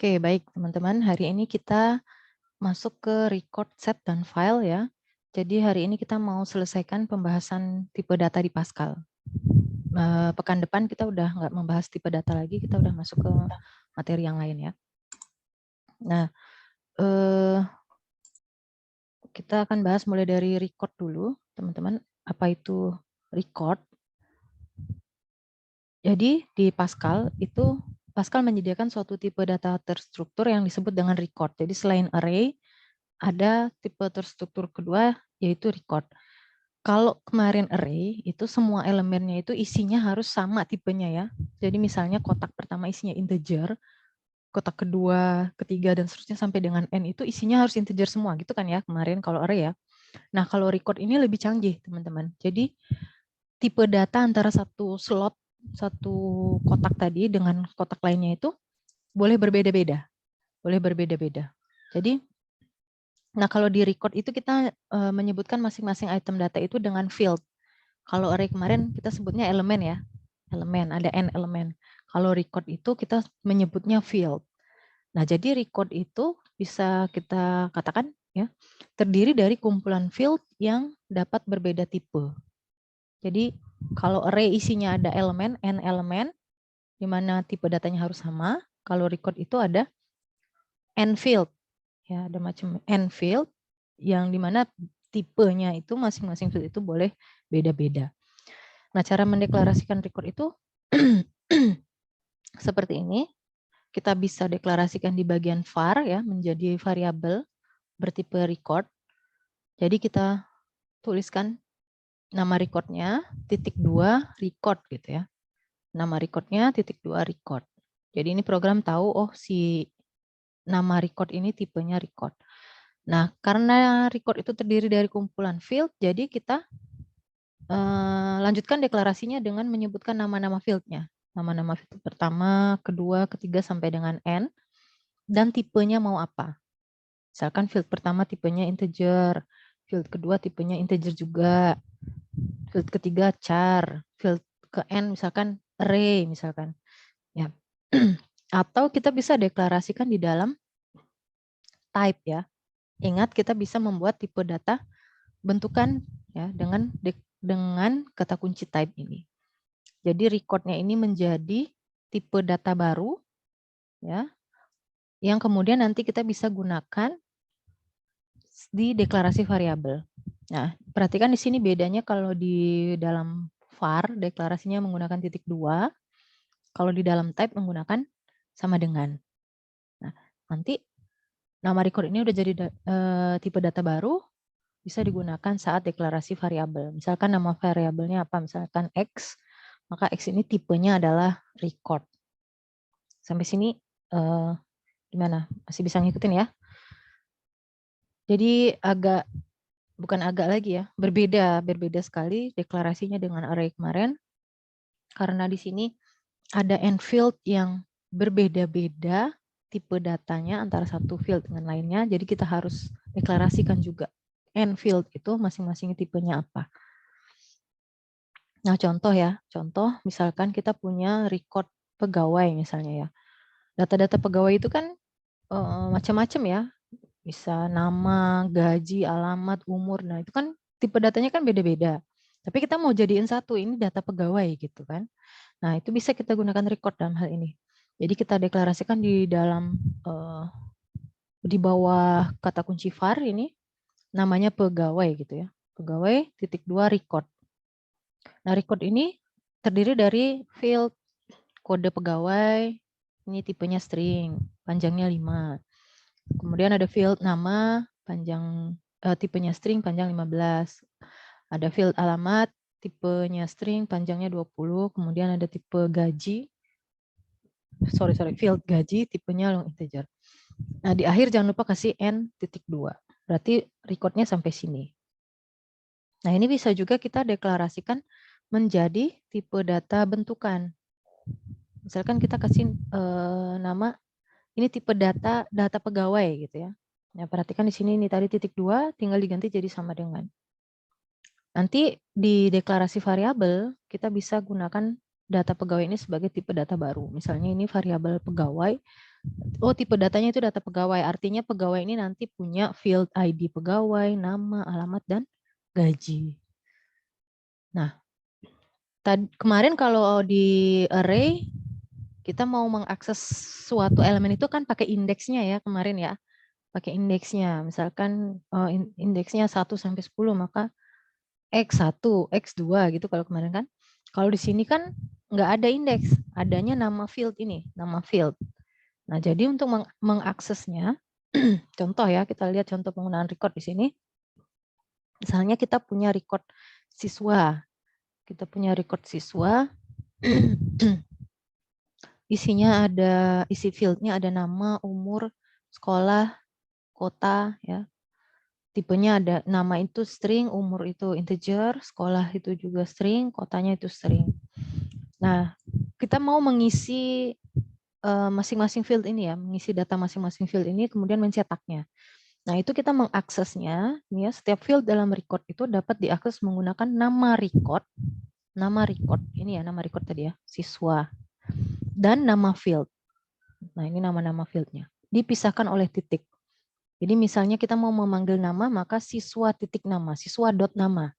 Oke, baik teman-teman. Hari ini kita masuk ke record, set, dan file ya. Jadi hari ini kita mau selesaikan pembahasan tipe data di Pascal. Pekan depan kita udah nggak membahas tipe data lagi, kita udah masuk ke materi yang lain ya. Nah, kita akan bahas mulai dari record dulu, teman-teman. Apa itu record? Jadi di Pascal itu Pascal menyediakan suatu tipe data terstruktur yang disebut dengan record. Jadi selain array, ada tipe terstruktur kedua yaitu record. Kalau kemarin array itu semua elemennya itu isinya harus sama tipenya ya. Jadi misalnya kotak pertama isinya integer, kotak kedua, ketiga dan seterusnya sampai dengan n itu isinya harus integer semua gitu kan ya kemarin kalau array ya. Nah, kalau record ini lebih canggih, teman-teman. Jadi tipe data antara satu slot, satu kotak tadi dengan kotak lainnya itu boleh berbeda-beda. Boleh berbeda-beda. Jadi nah, kalau di record itu kita menyebutkan masing-masing item data itu dengan field. Kalau array kemarin kita sebutnya elemen ya. Elemen, ada n elemen. Kalau record itu kita menyebutnya field. Nah, jadi record itu bisa kita katakan ya, terdiri dari kumpulan field yang dapat berbeda tipe. Jadi kalau array isinya ada elemen, n elemen, di mana tipe datanya harus sama. Kalau record itu ada n field. Ya, ada macam n field yang dimana tipenya itu masing-masing field itu boleh beda-beda. Nah, cara mendeklarasikan record itu seperti ini. Kita bisa deklarasikan di bagian var ya menjadi variabel bertipe record. Jadi kita tuliskan nama recordnya _2 record gitu ya. Nama recordnya _2 record. Jadi ini program tahu oh si nama record ini tipenya record. Nah, karena record itu terdiri dari kumpulan field, jadi kita lanjutkan deklarasinya dengan menyebutkan nama-nama fieldnya. Nama-nama field pertama, kedua, ketiga, sampai dengan n. Dan tipenya mau apa. Misalkan field pertama tipenya integer, field kedua tipenya integer juga, field ketiga char, field ke n misalkan array misalkan. Ya. Atau kita bisa deklarasikan di dalam type ya. Ingat kita bisa membuat tipe data bentukan ya dengan kata kunci type ini. Jadi recordnya ini menjadi tipe data baru ya, yang kemudian nanti kita bisa gunakan di deklarasi variabel. Nah, perhatikan di sini bedanya kalau di dalam var deklarasinya menggunakan _2, kalau di dalam type menggunakan sama dengan. Nah, nanti nama record ini udah jadi tipe data baru, bisa digunakan saat deklarasi variabel. Misalkan nama variabelnya apa? Misalkan X, maka X ini tipenya adalah record. Sampai sini gimana? Masih bisa ngikutin ya? Jadi bukan agak lagi ya, berbeda sekali deklarasinya dengan array kemarin. Karena di sini ada n field yang berbeda-beda tipe datanya antara satu field dengan lainnya. Jadi kita harus deklarasikan juga n field itu masing-masing tipenya apa. Nah, contoh misalkan kita punya record pegawai misalnya ya. Data-data pegawai itu kan macam-macam ya. Bisa nama, gaji, alamat, umur. Nah, itu kan tipe datanya kan beda-beda. Tapi kita mau jadiin satu, ini data pegawai gitu kan. Nah, itu bisa kita gunakan record dalam hal ini. Jadi kita deklarasikan di dalam di bawah kata kunci var ini namanya pegawai gitu ya. Pegawai _2 record. Nah, record ini terdiri dari field kode pegawai, ini tipenya string, panjangnya 5. Kemudian ada field nama, panjang tipenya string, panjang 15. Ada field alamat, tipenya string, panjangnya 20. Kemudian ada tipe gaji, field gaji, tipenya long integer. Nah, di akhir jangan lupa kasih n_2. Berarti recordnya sampai sini. Nah, ini bisa juga kita deklarasikan menjadi tipe data bentukan. Misalkan kita kasih nama ini tipe data pegawai gitu ya. Nah, perhatikan di sini ini tadi _2 tinggal diganti jadi sama dengan. Nanti di deklarasi variabel kita bisa gunakan data pegawai ini sebagai tipe data baru. Misalnya ini variabel pegawai Oh, tipe datanya itu data pegawai. Artinya pegawai ini nanti punya field ID pegawai, nama, alamat, dan gaji. Nah, kemarin kalau di array, kita mau mengakses suatu elemen itu kan pakai indeksnya ya kemarin ya. Pakai indeksnya. Misalkan indeksnya 1 sampai 10, maka X1, X2 gitu kalau kemarin kan. Kalau di sini kan nggak ada indeks, adanya nama field ini, nama field. Nah, jadi untuk mengaksesnya, contoh ya, kita lihat contoh penggunaan record di sini. Misalnya kita punya record siswa. Kita punya record siswa. Isinya ada, isi fieldnya ada nama, umur, sekolah, kota, ya. Tipenya ada, nama itu string, umur itu integer, sekolah itu juga string, kotanya itu string. Nah, kita mau mengisi masing-masing field ini ya, mengisi data masing-masing field ini, kemudian mencetaknya. Nah, itu kita mengaksesnya, ya, setiap field dalam record itu dapat diakses menggunakan nama record, ini ya, nama record tadi ya, siswa, dan nama field. Nah, ini nama-nama fieldnya. Dipisahkan oleh titik. Jadi misalnya kita mau memanggil nama, maka siswa titik nama, siswa dot nama.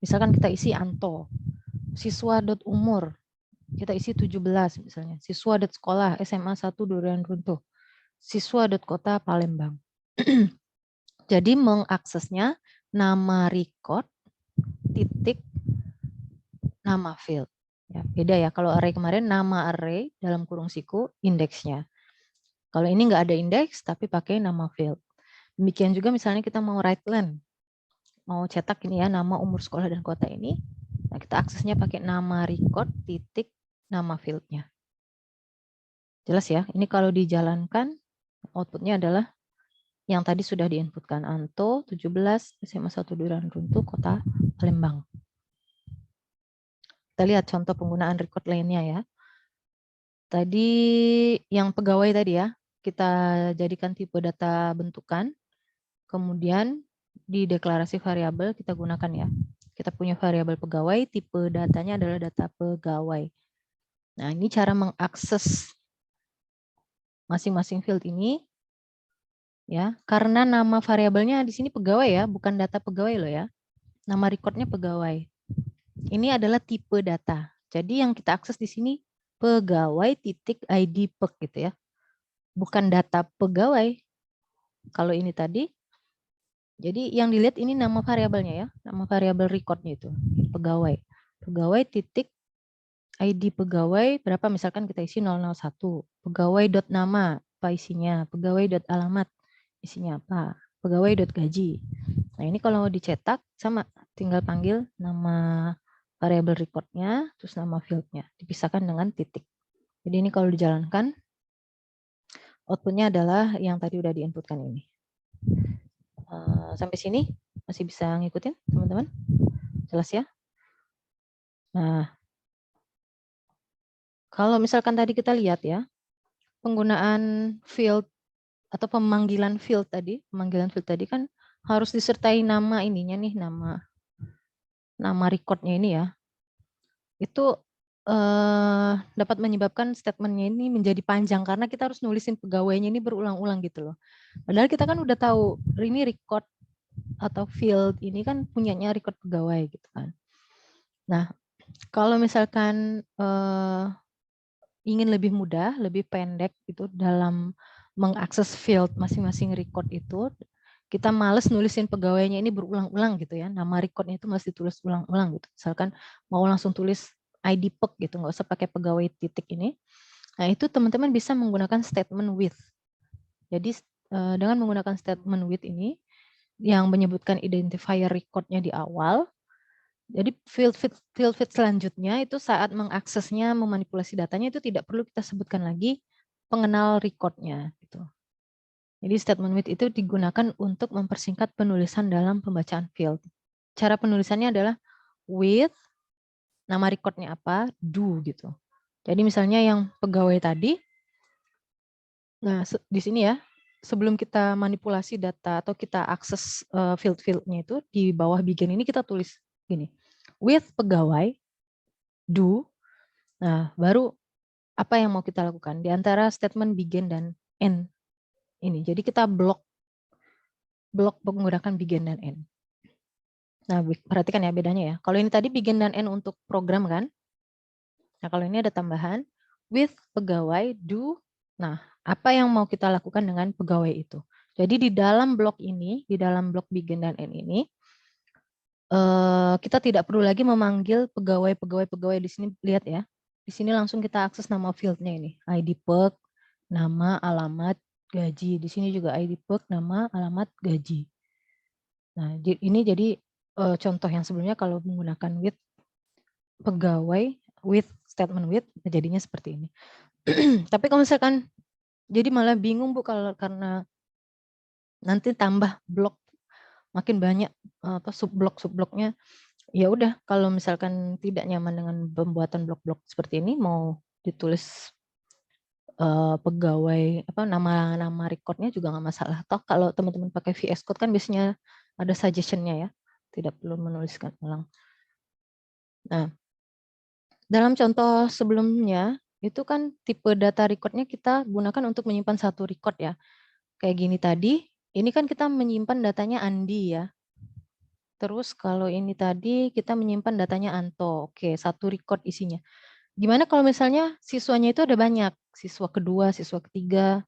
Misalkan kita isi Anto, siswa dot umur, kita isi 17 misalnya, siswa dot sekolah, SMA 1 Durian Runtuh, siswa dot kota Palembang. Jadi mengaksesnya nama record, titik, nama field. Ya, beda ya, kalau array kemarin nama array dalam kurung siku, indeksnya. Kalau ini nggak ada indeks, tapi pakai nama field. Demikian juga misalnya kita mau write len, mau cetak ini ya, nama, umur, sekolah, dan kota ini. Nah, kita aksesnya pakai nama record, titik, nama fieldnya. Jelas ya, ini kalau dijalankan, outputnya adalah yang tadi sudah diinputkan. Anto, 17, SMA 1 Durian Runtuh, kota Palembang. Kita lihat contoh penggunaan record lainnya ya. Tadi yang pegawai tadi ya, kita jadikan tipe data bentukan, kemudian di deklarasi variabel kita gunakan ya. Kita punya variabel pegawai, tipe datanya adalah data pegawai. Nah, ini cara mengakses masing-masing field ini ya, karena nama variabelnya di sini pegawai ya, bukan data pegawai loh ya. Nama recordnya pegawai. Ini adalah tipe data. Jadi yang kita akses di sini pegawai titik ID peg gitu ya. Bukan data pegawai. Kalau ini tadi, jadi yang dilihat ini nama variabelnya ya, nama variabel recordnya itu pegawai. Pegawai titik ID pegawai berapa, misalkan kita isi 001. Pegawai dot nama apa isinya, pegawai dot alamat isinya apa, pegawai dot gaji. Nah, ini kalau mau dicetak sama, tinggal panggil nama variabel recordnya, terus nama fieldnya, dipisahkan dengan titik. Jadi ini kalau dijalankan, outputnya adalah yang tadi udah diinputkan ini. Sampai sini masih bisa ngikutin teman-teman? Jelas ya? Nah, kalau misalkan tadi kita lihat ya, penggunaan field atau pemanggilan field tadi kan harus disertai nama ininya nih, nama recordnya ini ya. Itu dapat menyebabkan statementnya ini menjadi panjang karena kita harus nulisin pegawainya ini berulang-ulang gitu loh. Padahal kita kan udah tahu ini record atau field ini kan punyanya record pegawai gitu kan. Nah, kalau misalkan ingin lebih mudah, lebih pendek gitu dalam mengakses field masing-masing record itu, kita males nulisin pegawainya ini berulang-ulang gitu ya. Nama recordnya itu masih tulis ulang-ulang gitu. Misalkan mau langsung tulis ID peg gitu, nggak usah pakai pegawai titik ini. Nah, itu teman-teman bisa menggunakan statement with. Jadi dengan menggunakan statement with ini yang menyebutkan identifier recordnya di awal, jadi field selanjutnya itu saat mengaksesnya, memanipulasi datanya itu tidak perlu kita sebutkan lagi pengenal recordnya gitu. Jadi statement with itu digunakan untuk mempersingkat penulisan dalam pembacaan field. Cara penulisannya adalah with, nama recordnya apa, do gitu. Jadi misalnya yang pegawai tadi, nah di sini ya, sebelum kita manipulasi data atau kita akses field-fieldnya itu, di bawah begin ini kita tulis gini, with pegawai, do, nah baru apa yang mau kita lakukan di antara statement begin dan end ini. Jadi kita blok menggunakan begin dan end. Nah, perhatikan ya bedanya ya. Kalau ini tadi begin dan end untuk program kan. Nah, kalau ini ada tambahan with pegawai do. Nah, apa yang mau kita lakukan dengan pegawai itu? Jadi di dalam blok ini, di dalam blok begin dan end ini, kita tidak perlu lagi memanggil pegawai di sini. Lihat ya, di sini langsung kita akses nama fieldnya ini, ID perk, nama, alamat, gaji. Di sini juga ID perk, nama, alamat, gaji. Nah, ini jadi contoh yang sebelumnya kalau menggunakan with pegawai, with statement with, jadinya seperti ini. Tapi kalau misalkan jadi malah bingung Bu kalau karena nanti tambah blok makin banyak subbloknya. Ya udah, kalau misalkan tidak nyaman dengan pembuatan blok-blok seperti ini, mau ditulis pegawai nama recordnya juga nggak masalah. Toh kalau teman-teman pakai VS Code kan biasanya ada suggestion-nya ya, tidak perlu menuliskan ulang. Nah, dalam contoh sebelumnya itu kan tipe data recordnya kita gunakan untuk menyimpan satu record ya. Kayak gini tadi, ini kan kita menyimpan datanya Andi ya. Terus kalau ini tadi kita menyimpan datanya Anto. Oke, satu record isinya. Gimana kalau misalnya siswanya itu ada banyak, siswa kedua, siswa ketiga,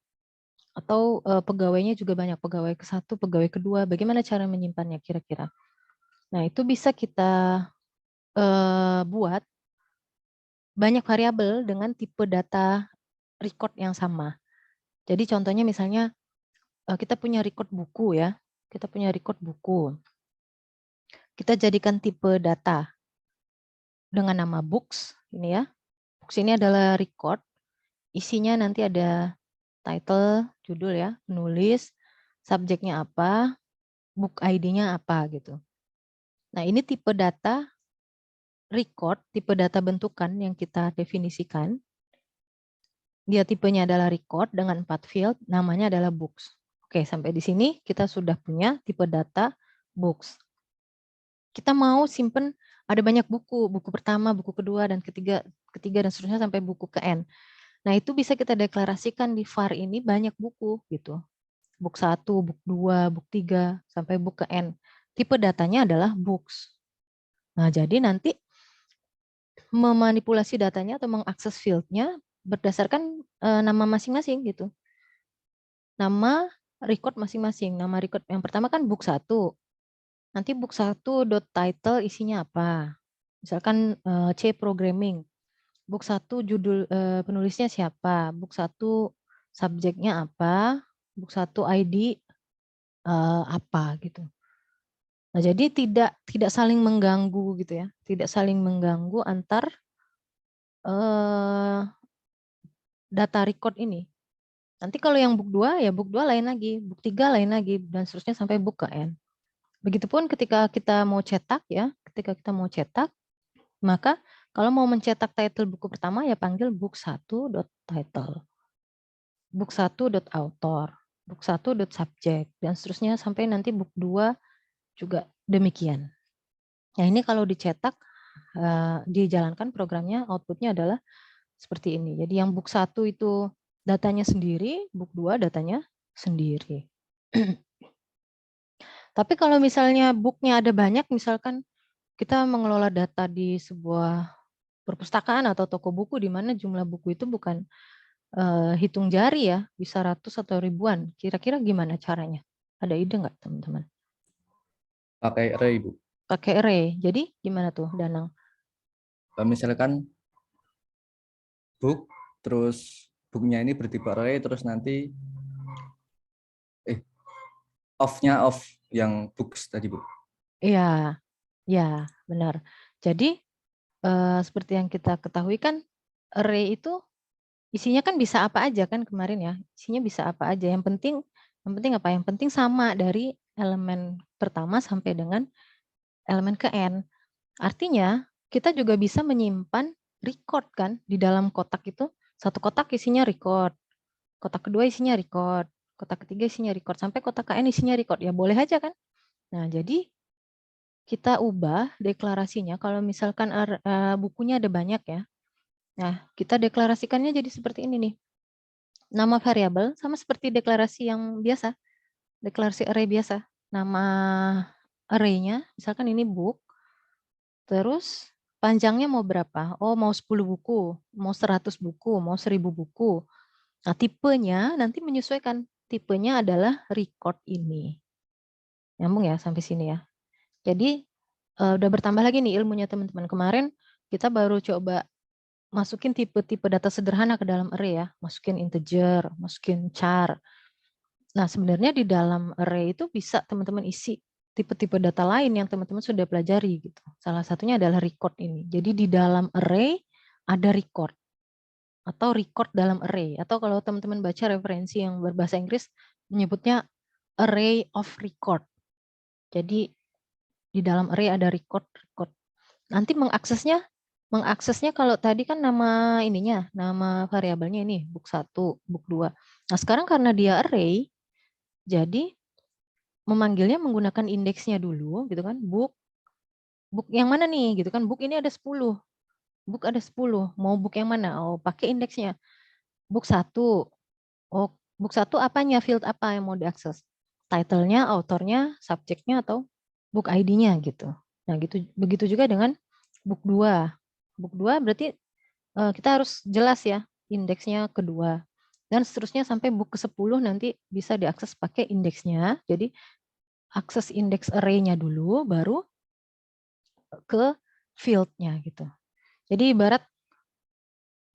atau pegawainya juga banyak, pegawai ke-1, pegawai kedua. Bagaimana cara menyimpannya kira-kira? Nah, itu bisa kita buat banyak variabel dengan tipe data record yang sama. Jadi contohnya misalnya kita punya record buku ya, kita punya record buku. Kita jadikan tipe data dengan nama books, ini ya. Books ini adalah record, isinya nanti ada title, judul ya, penulis, subjeknya apa, book ID-nya apa gitu. Nah ini tipe data record, tipe data bentukan yang kita definisikan. Dia tipenya adalah record dengan 4 field, namanya adalah books. Oke, sampai di sini kita sudah punya tipe data books. Kita mau simpen ada banyak buku, buku pertama, buku kedua, dan ketiga dan seterusnya sampai buku ke N. Nah itu bisa kita deklarasikan di var ini banyak buku gitu. Book 1, book 2, book 3, sampai book ke N. Tipe datanya adalah books. Nah jadi nanti memanipulasi datanya atau mengakses fieldnya berdasarkan nama masing-masing gitu. Nama record masing-masing. Nama record yang pertama kan book 1. Nanti book 1.title isinya apa? Misalkan C programming. Book 1 judul penulisnya siapa? Book 1 subjeknya apa? Book 1 ID apa gitu. Nah, jadi tidak saling mengganggu gitu ya. Tidak saling mengganggu antar data record ini. Nanti kalau yang book 2 ya book 2 lain lagi, book 3 lain lagi dan seterusnya sampai book ke N. Begitupun ketika kita mau cetak ya, ketika kita mau cetak, maka kalau mau mencetak title buku pertama ya panggil book 1.title. Book 1.author, book 1.subject dan seterusnya sampai nanti book 2 juga demikian. Nah, ini kalau dicetak dijalankan programnya outputnya adalah seperti ini. Jadi yang book 1 itu datanya sendiri, book 2 datanya sendiri. Tapi kalau misalnya booknya ada banyak, misalkan kita mengelola data di sebuah perpustakaan atau toko buku di mana jumlah buku itu bukan hitung jari ya, bisa ratus atau ribuan. Kira-kira gimana caranya? Ada ide nggak teman-teman? Pakai array, Bu. Pakai array. Jadi gimana tuh, Danang? Misalkan book, terus booknya ini bertipe array, terus nanti off-nya off yang books tadi, Bu. Iya, ya benar. Jadi seperti yang kita ketahui kan array itu isinya kan bisa apa aja kan kemarin ya. Isinya bisa apa aja. Yang penting apa? Yang penting sama dari elemen pertama sampai dengan elemen ke N. Artinya kita juga bisa menyimpan record kan di dalam kotak itu. Satu kotak isinya record. Kotak kedua isinya record. Kotak ketiga isinya record. Sampai kotak KN isinya record. Ya boleh aja kan. Nah jadi kita ubah deklarasinya kalau misalkan bukunya ada banyak ya. Nah, kita deklarasikannya jadi seperti ini nih. Nama variabel sama seperti deklarasi yang biasa, deklarasi array biasa. Nama array-nya, misalkan ini book, terus panjangnya mau berapa? Oh, mau 10 buku, mau 100 buku, mau 1000 buku. Nah, tipenya nanti menyesuaikan. Tipenya adalah record ini. Nyambung ya sampai sini ya. Jadi udah bertambah lagi nih ilmunya teman-teman. Kemarin kita baru coba masukin tipe-tipe data sederhana ke dalam array ya. Masukin integer, masukin char. Nah, sebenarnya di dalam array itu bisa teman-teman isi tipe-tipe data lain yang teman-teman sudah pelajari gitu. Salah satunya adalah record ini. Jadi di dalam array ada record atau record dalam array, atau kalau teman-teman baca referensi yang berbahasa Inggris menyebutnya array of record. Jadi di dalam array ada record. Nanti mengaksesnya kalau tadi kan nama ininya, nama variabelnya ini book 1, book 2. Nah, sekarang karena dia array, jadi memanggilnya menggunakan indeksnya dulu gitu kan. Book yang mana nih gitu kan. Book ini ada 10. Book ada 10. Mau book yang mana? Oh, pakai indeksnya. Book 1. Oh, book 1 apanya? Field apa yang mau diakses? Title-nya, author-nya, subject-nya, atau book ID-nya gitu. Nah, gitu begitu juga dengan book 2. Book 2 berarti kita harus jelas ya indeksnya kedua. Dan seterusnya sampai book ke-10 nanti bisa diakses pakai indeksnya. Jadi akses indeks array-nya dulu, baru ke field-nya gitu. Jadi ibarat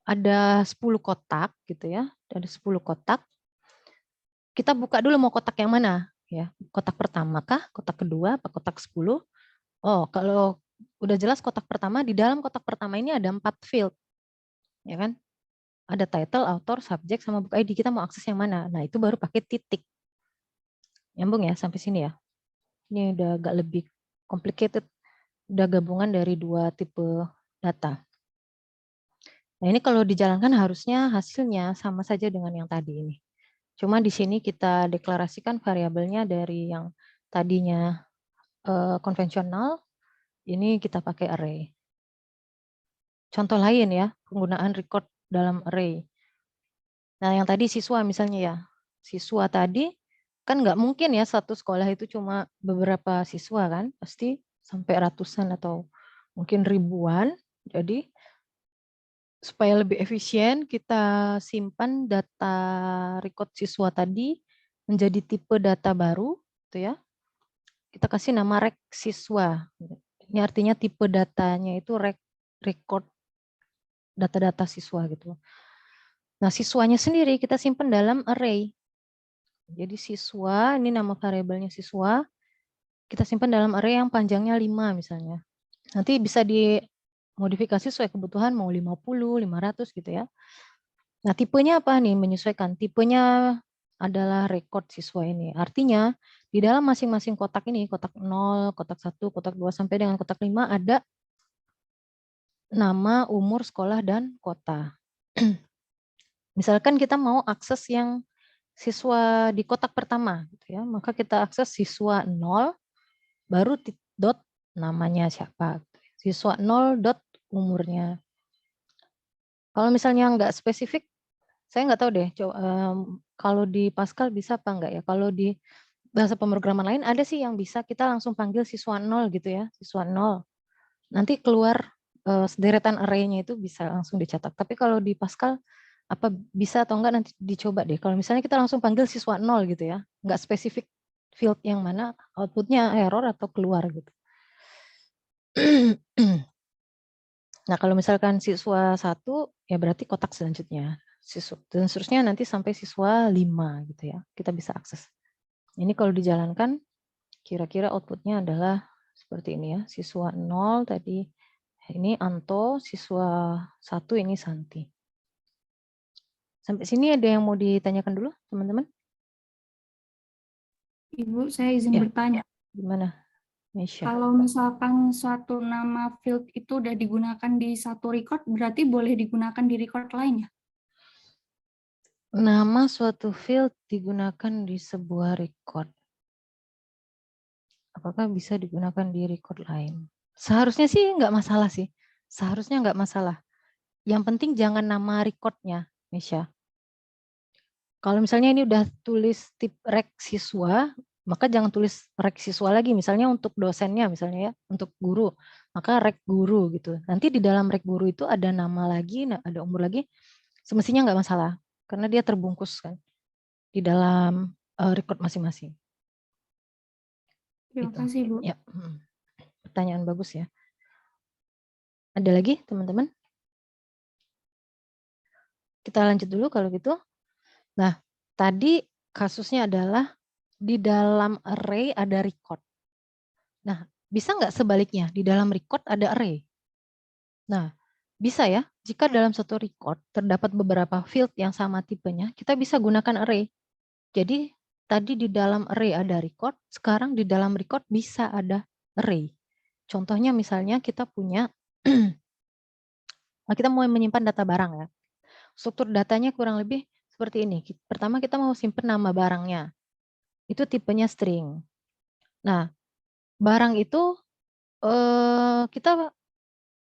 ada 10 kotak gitu ya, ada 10 kotak. Kita buka dulu mau kotak yang mana ya. Kotak pertama kah, kotak kedua, apa kotak 10? Oh, kalau udah jelas kotak pertama, di dalam kotak pertama ini ada 4 field. Ya kan? Ada title, author, subject, sama book ID. Kita mau akses yang mana? Nah, itu baru pakai titik. Nyambung ya sampai sini ya. Ini udah agak lebih complicated. Udah gabungan dari 2 tipe data. Nah, ini kalau dijalankan harusnya hasilnya sama saja dengan yang tadi ini. Cuma di sini kita deklarasikan variabelnya dari yang tadinya konvensional, ini kita pakai array. Contoh lain ya, penggunaan record dalam array. Nah, yang tadi siswa misalnya ya, siswa tadi kan nggak mungkin ya satu sekolah itu cuma beberapa siswa kan, pasti sampai ratusan atau mungkin ribuan. Jadi supaya lebih efisien, kita simpan data record siswa tadi menjadi tipe data baru, gitu ya. Kita kasih nama rek siswa. Ini artinya tipe datanya itu record data-data siswa gitu. Nah, siswanya sendiri kita simpan dalam array. Jadi siswa, ini nama variabelnya siswa, kita simpan dalam array yang panjangnya 5 misalnya. Nanti bisa dimodifikasi sesuai kebutuhan, mau 50, 500 gitu ya. Nah, tipenya apa nih? Menyesuaikan. Tipenya adalah record siswa ini. Artinya, di dalam masing-masing kotak ini, kotak 0, kotak 1, kotak 2, sampai dengan kotak 5, ada nama, umur, sekolah, dan kota. Misalkan kita mau akses yang siswa di kotak pertama, gitu ya, maka kita akses siswa 0, baru dot namanya siapa. Siswa 0 dot umurnya. Kalau misalnya nggak spesifik, saya nggak tahu deh, kalau di Pascal bisa apa enggak ya. Kalau di bahasa pemrograman lain ada sih yang bisa kita langsung panggil siswa 0 gitu ya, siswa 0. Nanti keluar sederetan array-nya itu bisa langsung dicetak. Tapi kalau di Pascal apa bisa atau enggak nanti dicoba deh. Kalau misalnya kita langsung panggil siswa 0 gitu ya, nggak spesifik field yang mana, outputnya error atau keluar gitu. Nah, kalau misalkan siswa 1, ya berarti kotak selanjutnya. Dan seterusnya nanti sampai siswa 5 gitu ya. Kita bisa akses. Ini kalau dijalankan, kira-kira outputnya adalah seperti ini ya. Siswa 0 tadi, ini Anto, siswa 1 ini Santi. Sampai sini ada yang mau ditanyakan dulu, teman-teman? Ibu, saya izin Ya. bertanya. Gimana, Mesya? Kalau misalkan suatu nama field itu udah digunakan di satu record, berarti boleh digunakan di record lain ya? Nama suatu field digunakan di sebuah record. Apakah bisa digunakan di record lain? Seharusnya sih nggak masalah sih. Seharusnya nggak masalah. Yang penting jangan nama recordnya, Misha. Kalau misalnya ini udah tulis tip rek siswa, maka jangan tulis rek siswa lagi. Misalnya untuk dosennya, misalnya ya, untuk guru, maka rek guru gitu. Nanti di dalam rek guru itu ada nama lagi, ada umur lagi, semestinya nggak masalah, karena dia terbungkus kan di dalam record masing-masing. Terima Gitu. kasih, Bu. Ya, pertanyaan bagus ya. Ada lagi teman-teman? Kita lanjut dulu kalau gitu. Nah, tadi kasusnya adalah di dalam array ada record. Nah, bisa nggak sebaliknya? Di dalam record ada array. Nah, bisa ya. Jika dalam satu record terdapat beberapa field yang sama tipenya, kita bisa gunakan array. Jadi, tadi di dalam array ada record, sekarang di dalam record bisa ada array. Contohnya misalnya kita punya, kita mau menyimpan data barang ya. Struktur datanya kurang lebih seperti ini. Pertama kita mau simpan nama barangnya. Itu tipenya string. Nah, barang itu kita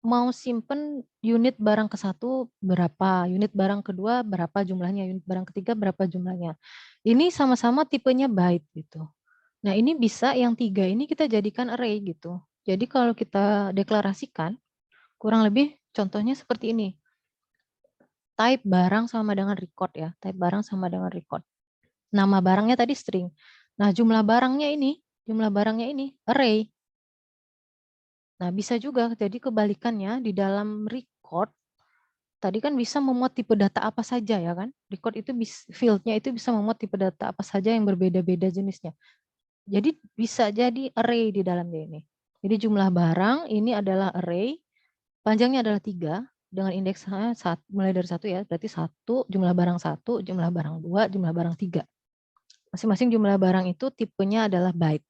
mau simpen unit barang ke satu berapa, unit barang kedua berapa jumlahnya, unit barang ketiga berapa jumlahnya. Ini sama-sama tipenya byte gitu. Nah ini bisa yang 3 ini kita jadikan array gitu. Jadi kalau kita deklarasikan, kurang lebih contohnya seperti ini. Type barang sama dengan record ya, type barang sama dengan record. Nama barangnya tadi string. Nah jumlah barangnya ini array. Nah, bisa juga jadi kebalikannya di dalam record, tadi kan bisa memuat tipe data apa saja ya kan? Record itu field-nya itu bisa memuat tipe data apa saja yang berbeda-beda jenisnya. Jadi bisa jadi array di dalamnya ini. Jadi jumlah barang ini adalah array, panjangnya adalah 3 dengan indeksnya mulai dari 1 ya, berarti 1, jumlah barang 1, jumlah barang 2, jumlah barang 3. Masing-masing jumlah barang itu tipenya adalah byte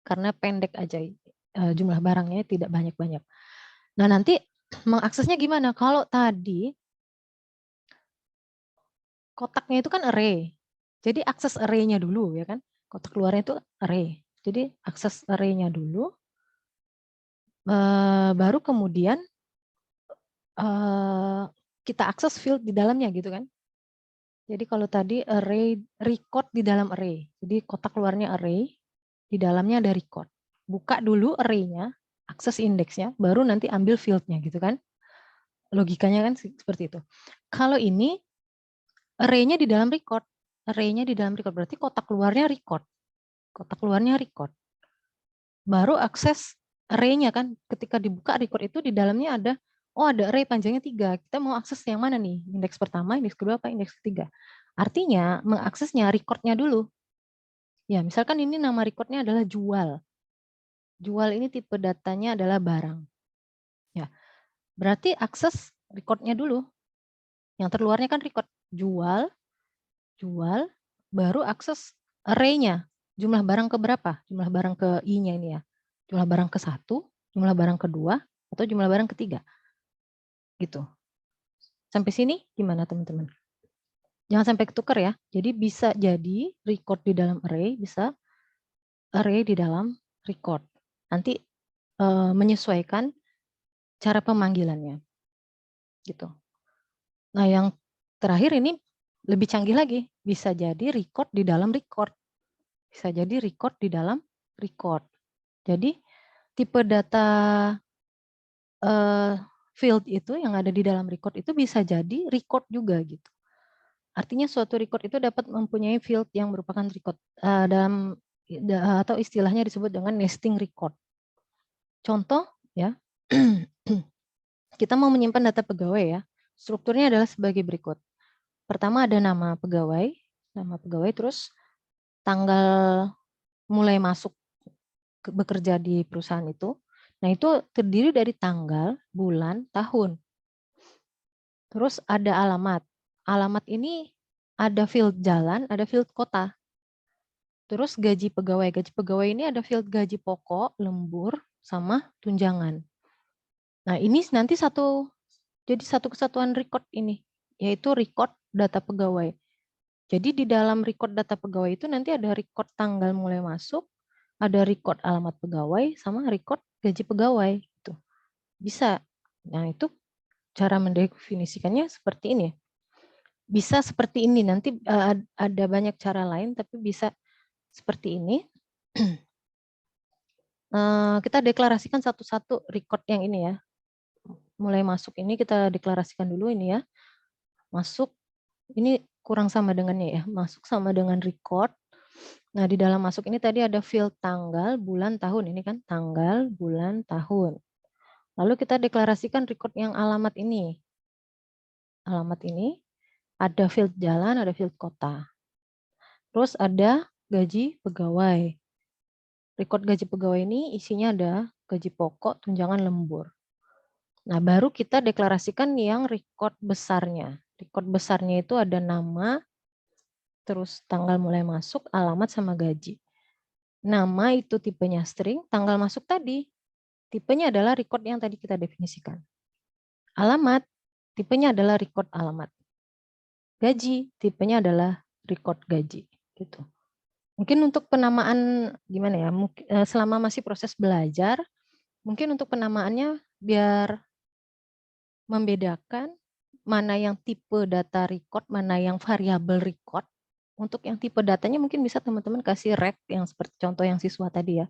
karena pendek aja jumlah barangnya tidak banyak-banyak. Nah, nanti mengaksesnya gimana? Kalau tadi kotaknya itu kan array. Jadi akses array-nya dulu ya kan. Kotak luarnya itu array. Jadi akses array-nya dulu. Baru kemudian kita akses field di dalamnya gitu kan. Jadi kalau tadi array record di dalam array. Jadi kotak luarnya array, di dalamnya ada record. Buka dulu array-nya, akses indeksnya, baru nanti ambil field-nya gitu kan. Logikanya kan seperti itu. Kalau ini array-nya di dalam record. Array-nya di dalam record. Berarti kotak luarnya record. Kotak luarnya record. Baru akses array-nya kan. Ketika dibuka record itu di dalamnya ada, oh ada array panjangnya 3. Kita mau akses yang mana nih? Indeks pertama, indeks kedua, apa indeks ketiga? Artinya mengaksesnya record-nya dulu. Ya, misalkan ini nama record-nya adalah jual. Jual ini tipe datanya adalah barang. Ya, berarti akses record-nya dulu. Yang terluarnya kan record jual, baru akses array-nya. Jumlah barang ke berapa? Jumlah barang ke I-nya ini ya. Jumlah barang ke 1, jumlah barang kedua, atau jumlah barang ketiga. Gitu. Sampai sini gimana teman-teman? Jangan sampai ketukar ya. Jadi bisa jadi record di dalam array, bisa array di dalam record. Nanti menyesuaikan cara pemanggilannya. Gitu. Nah yang terakhir ini lebih canggih lagi. Bisa jadi record di dalam record. Bisa jadi record di dalam record. Jadi tipe data field itu yang ada di dalam record itu bisa jadi record juga gitu. Artinya suatu record itu dapat mempunyai field yang merupakan record dalam atau istilahnya disebut dengan nesting record. Contoh ya, kita mau menyimpan data pegawai ya. Strukturnya adalah sebagai berikut. Pertama ada nama pegawai terus tanggal mulai masuk bekerja di perusahaan itu. Nah, itu terdiri dari tanggal, bulan, tahun. Terus ada alamat. Alamat ini ada field jalan, ada field kota. Terus gaji pegawai. Gaji pegawai ini ada field gaji pokok, lembur, sama tunjangan. Nah, ini nanti jadi satu kesatuan record ini, yaitu record data pegawai. Jadi di dalam record data pegawai itu nanti ada record tanggal mulai masuk, ada record alamat pegawai, sama record gaji pegawai. Gitu. Bisa. Nah itu cara mendefinisikannya seperti ini. Bisa seperti ini, nanti ada banyak cara lain, tapi bisa seperti ini. Kita deklarasikan satu-satu record yang ini ya. Mulai masuk ini kita deklarasikan dulu ini ya. Masuk, ini kurang sama dengannya ya. Masuk sama dengan record. Nah, di dalam masuk ini tadi ada field tanggal, bulan, tahun. Ini kan tanggal, bulan, tahun. Lalu kita deklarasikan record yang alamat ini. Alamat ini ada field jalan, ada field kota. Terus ada gaji pegawai. Record gaji pegawai ini isinya ada gaji pokok, tunjangan lembur. Nah, baru kita deklarasikan yang record besarnya. Record besarnya itu ada nama, terus tanggal mulai masuk, alamat, sama gaji. Nama itu tipenya string, tanggal masuk tadi tipenya adalah record yang tadi kita definisikan. Alamat tipenya adalah record alamat. Gaji tipenya adalah record gaji. Gitu. Mungkin untuk penamaan gimana ya? Selama masih proses belajar, mungkin untuk penamaannya biar membedakan mana yang tipe data record, mana yang variabel record. Untuk yang tipe datanya mungkin bisa teman-teman kasih rec yang seperti contoh yang siswa tadi ya.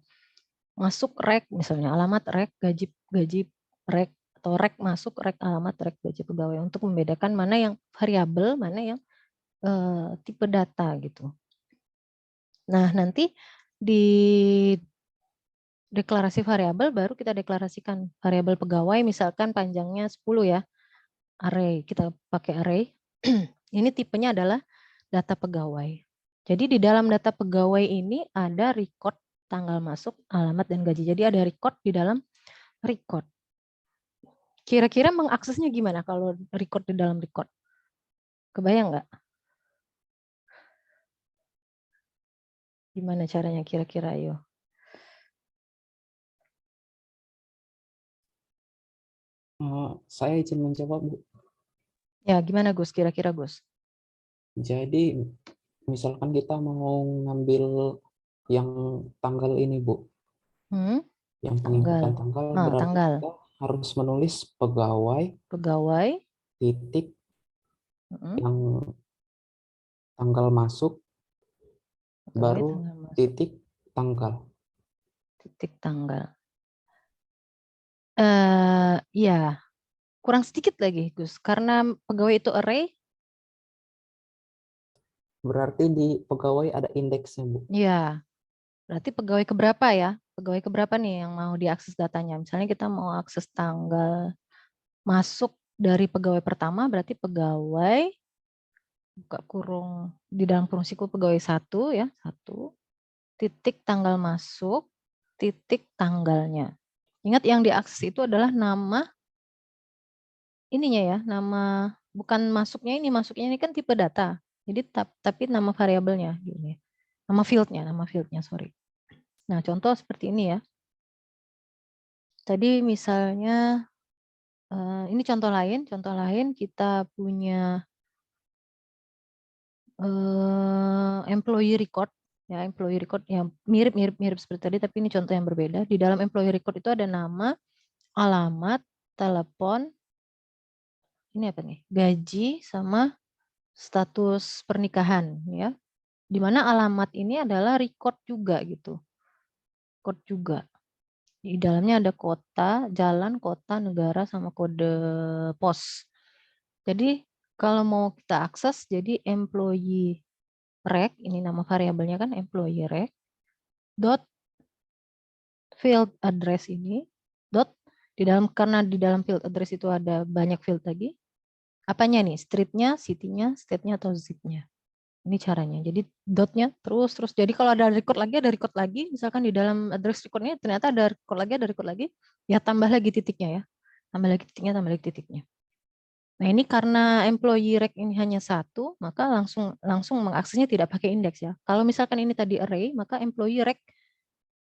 Masuk rec misalnya alamat rec gaji rec atau rec masuk rec alamat rec gaji pegawai untuk membedakan mana yang variabel, mana yang tipe data gitu. Nah, nanti di deklarasi variabel baru kita deklarasikan variabel pegawai misalkan panjangnya 10 ya. Array, kita pakai array. Ini tipenya adalah data pegawai. Jadi di dalam data pegawai ini ada record tanggal masuk, alamat, dan gaji. Jadi ada record di dalam record. Kira-kira mengaksesnya gimana kalau record di dalam record? Kebayang nggak? Gimana caranya kira-kira, ayo? Saya izin menjawab, Bu. Ya, gimana Gus? Kira-kira Gus? Jadi, misalkan kita mau ngambil yang tanggal ini, Bu. Yang penginputan tanggal berarti tanggal. kita harus menulis pegawai, titik, yang tanggal masuk, baru tanggal masuk. titik tanggal. Titik tanggal. Ya, kurang sedikit lagi Gus. Karena pegawai itu array. Berarti di pegawai ada indeksnya, Bu. Iya. Berarti pegawai keberapa ya? Pegawai keberapa nih yang mau diakses datanya? Misalnya kita mau akses tanggal masuk dari pegawai pertama, berarti pegawai buka kurung di dalam kurung siku pegawai 1 ya, 1 titik tanggal masuk, titik tanggalnya. Ingat yang diakses itu adalah nama ininya ya, nama bukan masuknya ini kan tipe data. Jadi tapi nama variabelnya gini. Nama fieldnya, sorry. Nah, contoh seperti ini ya. Tadi misalnya ini contoh lain kita punya employee record ya, employee record yang mirip seperti tadi, tapi ini contoh yang berbeda. Di dalam employee record itu ada nama, alamat, telepon, ini apa nih, gaji, sama status pernikahan ya. Di mana alamat ini adalah record juga gitu, record juga. Di dalamnya ada kota, jalan, kota, negara, sama kode pos. Jadi kalau mau kita akses, jadi employee rec, ini nama variabelnya kan employee rec, dot field address ini, dot, karena di dalam field address itu ada banyak field lagi, apanya nih, streetnya, city-nya, state-nya, atau zip-nya. Ini caranya. Jadi dotnya terus. Jadi kalau ada record lagi, misalkan di dalam address recordnya ternyata ada record lagi, ya tambah lagi titiknya ya. Tambah lagi titiknya. Nah ini karena employee rec ini hanya 1, maka langsung mengaksesnya tidak pakai indeks ya. Kalau misalkan ini tadi array, maka employee rec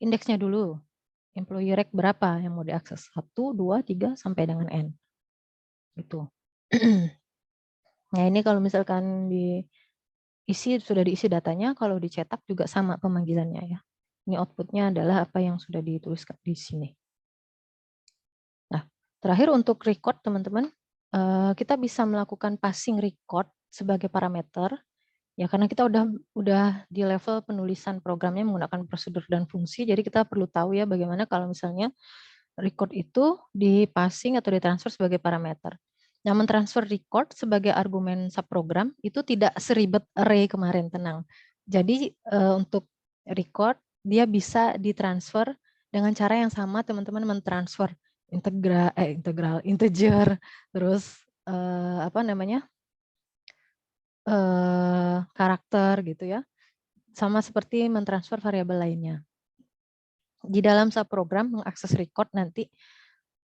indeksnya dulu. Employee rec berapa yang mau diakses? 1, 2, 3, sampai dengan N. Gitu. Nah ini kalau misalkan sudah diisi datanya, kalau dicetak juga sama pemanggilannya ya. Ini outputnya adalah apa yang sudah dituliskan di sini. Nah, terakhir untuk record teman-teman, kita bisa melakukan passing record sebagai parameter, ya karena kita udah di level penulisan programnya menggunakan prosedur dan fungsi, jadi kita perlu tahu ya bagaimana kalau misalnya record itu di passing atau ditransfer sebagai parameter. Nah, mentransfer record sebagai argumen subprogram itu tidak seribet array kemarin, tenang. Jadi untuk record dia bisa ditransfer dengan cara yang sama, teman-teman mentransfer integer, terus apa namanya karakter gitu ya, sama seperti mentransfer variabel lainnya. Di dalam subprogram mengakses record nanti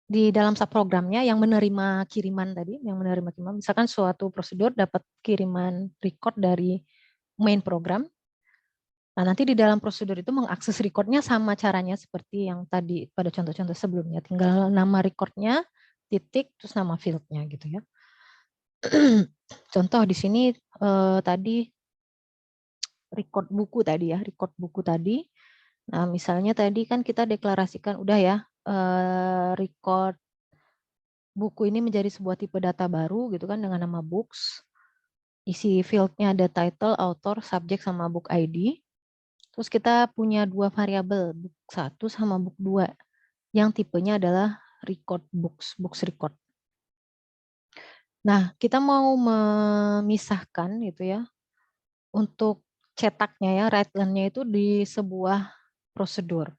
di dalam subprogramnya yang menerima kiriman tadi, misalkan suatu prosedur dapat kiriman record dari main program. Nah, nanti di dalam prosedur itu mengakses recordnya sama caranya seperti yang tadi pada contoh-contoh sebelumnya. Tinggal nama recordnya, titik, terus nama fieldnya gitu ya. Contoh di sini tadi record buku tadi ya, record buku tadi. Nah, misalnya tadi kan kita deklarasikan udah ya, record buku ini menjadi sebuah tipe data baru gitu kan dengan nama books. Isi fieldnya ada title, author, subject sama book ID. Terus kita punya dua variabel, book 1 sama book 2 yang tipenya adalah record books record. Nah, kita mau memisahkan gitu ya untuk cetaknya ya, write-line-nya itu di sebuah prosedur.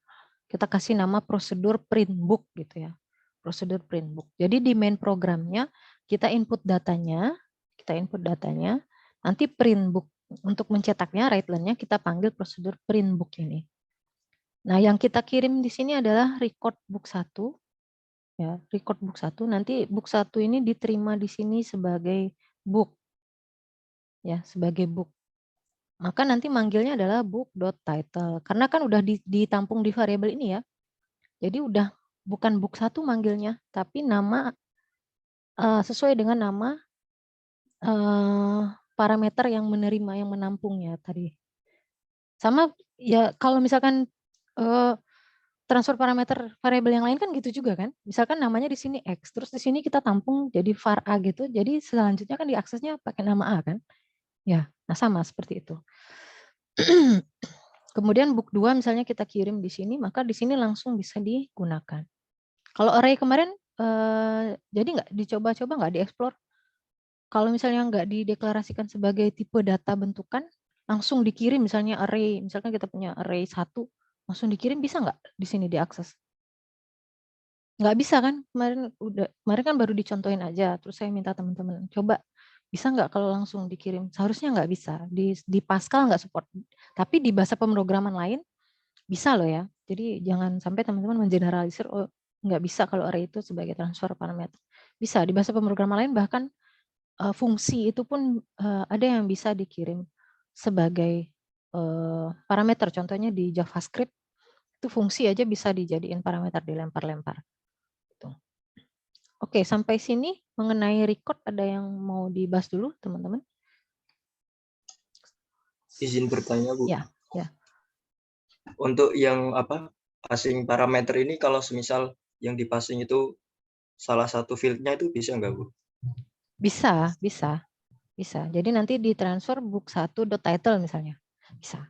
Kita kasih nama prosedur print book gitu ya. Prosedur print book. Jadi di main programnya kita input datanya, nanti print book untuk mencetaknya write-line-nya kita panggil prosedur print book ini. Nah, yang kita kirim di sini adalah record book 1 ya, record book 1. Nanti book 1 ini diterima di sini sebagai book. Ya, sebagai book. Maka nanti manggilnya adalah book.title karena kan udah ditampung di variabel ini ya. Jadi udah bukan book 1 manggilnya, tapi nama sesuai dengan nama parameter yang menerima, yang menampungnya tadi. Sama ya kalau misalkan transfer parameter variabel yang lain kan gitu juga kan. Misalkan namanya di sini X, terus di sini kita tampung jadi var A gitu. Jadi selanjutnya kan diaksesnya pakai nama A kan. Ya, nah sama seperti itu. Kemudian book 2 misalnya kita kirim di sini, maka di sini langsung bisa digunakan. Kalau array kemarin jadi nggak dicoba-coba, nggak dieksplor. Kalau misalnya nggak dideklarasikan sebagai tipe data bentukan, langsung dikirim misalnya array, misalkan kita punya array 1, langsung dikirim bisa nggak di sini diakses? Nggak bisa kan? Kemarin kan baru dicontohin aja, terus saya minta teman-teman coba bisa nggak kalau langsung dikirim? Seharusnya nggak bisa. Di Pascal nggak support, tapi di bahasa pemrograman lain bisa loh ya. Jadi jangan sampai teman-teman mengeneralisir oh nggak bisa kalau array itu sebagai transfer parameter. Bisa di bahasa pemrograman lain, bahkan fungsi itu pun ada yang bisa dikirim sebagai parameter. Contohnya di JavaScript itu fungsi aja bisa dijadiin parameter, dilempar-lempar. Oke, sampai sini mengenai record ada yang mau dibahas dulu teman-teman? Izin bertanya Bu. Ya, ya. Untuk yang passing parameter ini kalau semisal yang dipassing itu salah satu fieldnya itu bisa nggak Bu? Bisa. Jadi nanti ditransfer book 1.title misalnya. Bisa.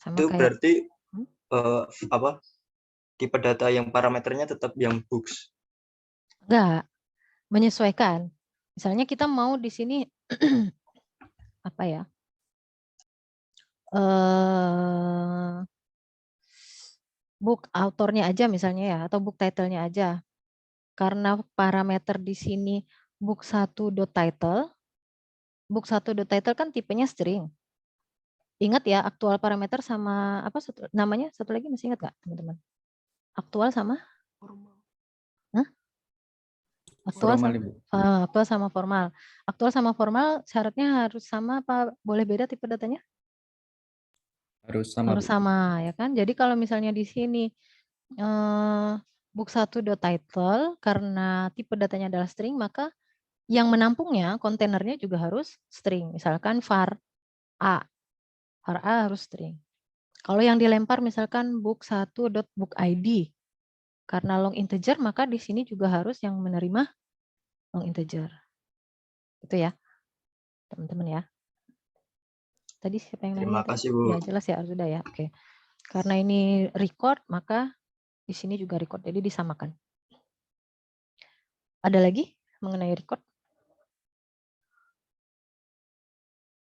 Sama itu kayak, berarti tipe data yang parameternya tetap yang books. enggak, menyesuaikan. Misalnya kita mau di sini apa ya? Book autornya aja misalnya ya, atau book title-nya aja. Karena parameter di sini book 1.title, book 1.title kan tipenya string. Ingat ya, aktual parameter sama apa namanya? Satu lagi masih ingat nggak teman-teman? Aktual sama? Hah? Aktual sama formal. Aktual sama formal syaratnya harus sama apa boleh beda tipe datanya? Harus sama. Harus sama ya kan. Jadi kalau misalnya di sini book 1.title karena tipe datanya adalah string, maka yang menampungnya kontainernya juga harus string. Misalkan var A. Var A harus string. Kalau yang dilempar misalkan book 1.bookid karena long integer, maka di sini juga harus yang menerima long integer. Itu ya, teman-teman ya. Tadi siapa yang Terima nanya tadi? kasih, Bu. Ya jelas ya, sudah ya. Oke. Karena ini record, maka di sini juga record. Jadi disamakan. Ada lagi mengenai record?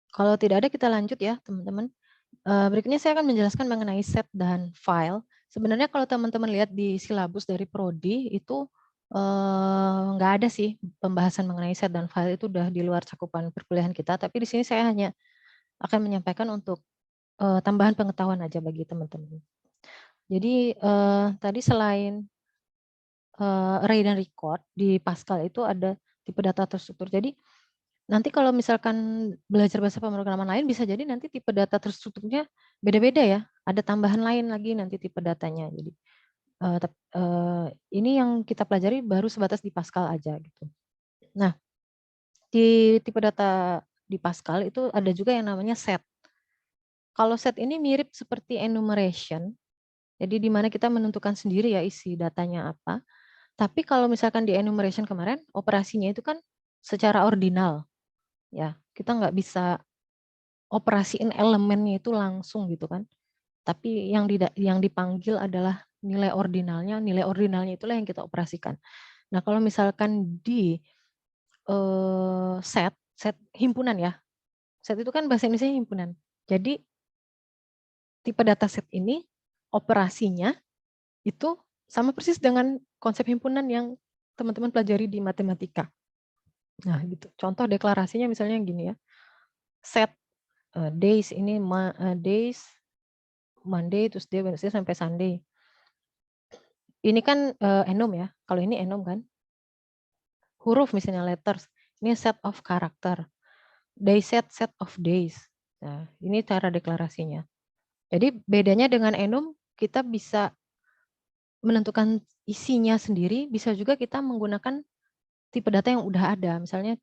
Kalau tidak ada, kita lanjut ya, teman-teman. Berikutnya saya akan menjelaskan mengenai set dan file. Sebenarnya kalau teman-teman lihat di silabus dari Prodi itu nggak ada sih pembahasan mengenai set dan file, itu udah di luar cakupan perkuliahan kita. Tapi di sini saya hanya akan menyampaikan untuk tambahan pengetahuan aja bagi teman-teman. Jadi tadi selain array dan record di Pascal itu ada tipe data terstruktur. Jadi nanti kalau misalkan belajar bahasa pemrograman lain bisa jadi nanti tipe data terstrukturnya beda-beda ya. Ada tambahan lain lagi nanti tipe datanya. Jadi ini yang kita pelajari baru sebatas di Pascal aja gitu. Nah, di tipe data di Pascal itu ada juga yang namanya set. Kalau set ini mirip seperti enumeration. Jadi di mana kita menentukan sendiri ya isi datanya apa. Tapi kalau misalkan di enumeration kemarin operasinya itu kan secara ordinal. Ya, kita nggak bisa operasiin elemennya itu langsung gitu kan. Tapi yang dipanggil adalah nilai ordinalnya itulah yang kita operasikan. Nah, kalau misalkan di set himpunan ya. Set itu kan bahasa Indonesia himpunan. Jadi tipe data set ini operasinya itu sama persis dengan konsep himpunan yang teman-teman pelajari di matematika. Nah, gitu. Contoh deklarasinya misalnya gini ya. Set days ini days Monday, Tuesday, Wednesday sampai Sunday. Ini kan enum ya. Kalau ini enum kan. Huruf misalnya letters. Ini set of character. Day set of days. Nah, ini cara deklarasinya. Jadi bedanya dengan enum kita bisa menentukan isinya sendiri, bisa juga kita menggunakan tipe data yang udah ada, misalnya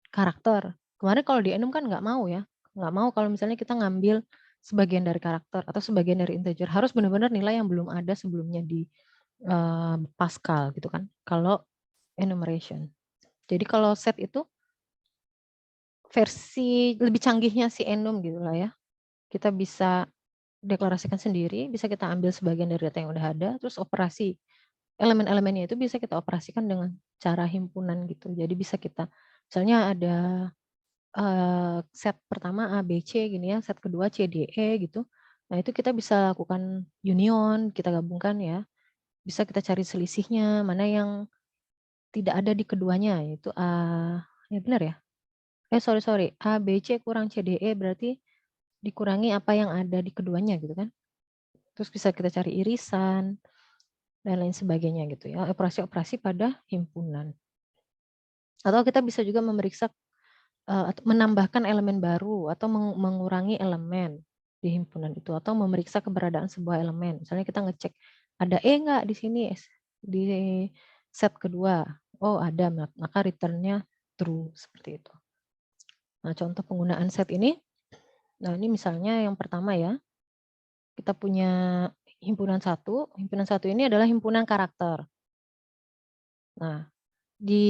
karakter. Kemarin kalau di enum kan nggak mau ya, nggak mau kalau misalnya kita ngambil sebagian dari karakter atau sebagian dari integer, harus benar-benar nilai yang belum ada sebelumnya di Pascal gitu kan. Kalau enumeration. Jadi kalau set itu versi lebih canggihnya si enum gitu lah ya. Kita bisa deklarasikan sendiri, bisa kita ambil sebagian dari data yang udah ada, terus operasi elemen-elemennya itu bisa kita operasikan dengan cara himpunan gitu. Jadi bisa kita, misalnya ada set pertama A, B, C gini ya, set kedua C, D, E gitu. Nah itu kita bisa lakukan union, kita gabungkan ya. Bisa kita cari selisihnya, mana yang tidak ada di keduanya, yaitu A, ya benar ya? Sorry, A, B, C kurang C, D, E berarti dikurangi apa yang ada di keduanya gitu kan. Terus bisa kita cari irisan, dan lain sebagainya gitu ya. Operasi-operasi pada himpunan. Atau kita bisa juga memeriksa, menambahkan elemen baru atau mengurangi elemen di himpunan itu. Atau memeriksa keberadaan sebuah elemen. Misalnya kita ngecek, ada E nggak di sini di set kedua? Oh ada, maka return-nya true seperti itu. Nah contoh penggunaan set ini, nah ini misalnya yang pertama ya, kita punya himpunan satu ini adalah himpunan karakter. Nah, di